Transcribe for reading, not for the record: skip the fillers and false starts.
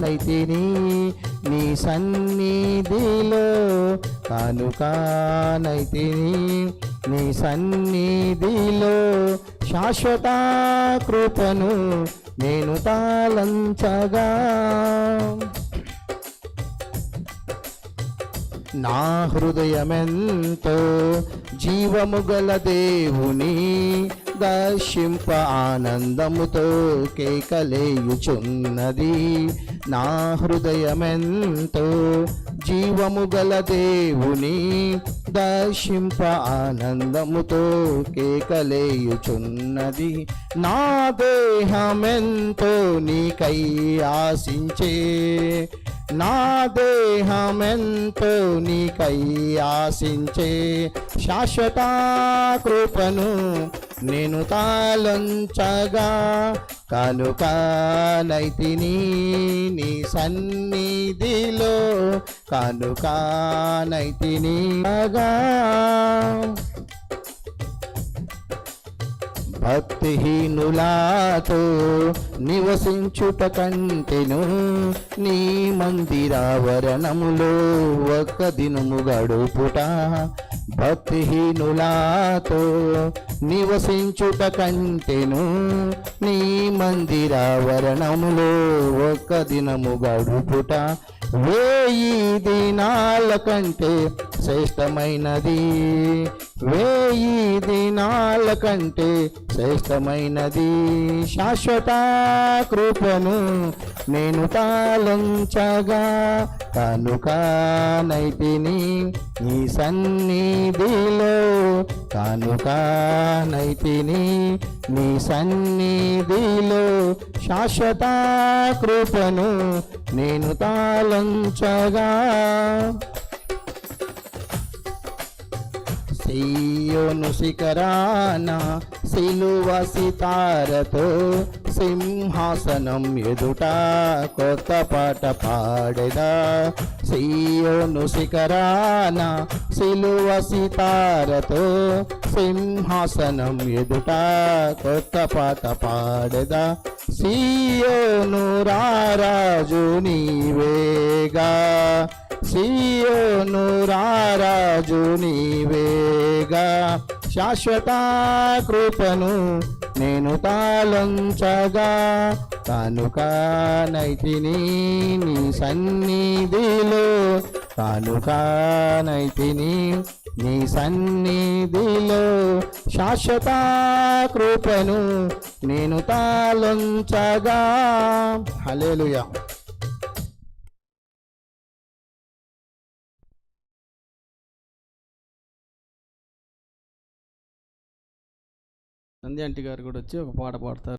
నైతిని నీ సన్నిధిలో కానుకానైతిని నీ సన్నిధిలో శాశ్వత కృపను నేను తాళంచగా నా హృదయమెంతో జీవము గల దేవుని దర్శింప ఆనందముతో కేకలేయుచున్నది. నా హృదయమెంతో జీవము గల దేవుని దర్శింప ఆనందముతో కేకలేయుచున్నది. నా దేహమెంతో నీకై ఆశించే నా దేహమెంతో నీకై ఆశించే శాశ్వత కృపను నేను తాళంచగా కానుకానైతిని నీ సన్నిధిలో కానుకానైతిని భక్తిహీనులాతో నివసించుట కంటెను నీ మందిరావరణములో ఒక్క దినము గడుపుట. భక్తిహీనులాతో నివసించుట కంటెను నీ మందిరావరణములో ఒక్క దినము గడుపుట 1000 దినాల కంటే శ్రేష్టమైనది. 1000 దినాల కంటే శ్రేష్టమైనది. శాశ్వత కృపను నేను తాళంచగా కానుకానైతిని నీ సన్నిధిలో కానుకానైతిని నీ సన్నిధిలో శాశ్వత కృపను నేను తాళంచగా. సియోను శిఖరాన సిలువ సితారతో సింహాసనం ఎదుట కొత్త పాట పాడెదా. సియోను శిఖరాన సిలువ సితారతో సింహాసనం ఎదుట కొత్త పాట పాడెదా. సియోను రారాజు నీవేగా సియోను రారాజు నీవేగా శాశ్వత కృపను నేను తాళంచగా కానుకానైతిని నీ సన్నిధిలో కానుకానైతిని నీ సన్నిధిలో శాశ్వత కృపను నేను తాళంచగా. హల్లెలూయా. నంది ఆంటీ గారు కూడా వచ్చి ఒక పాట పాడతారు.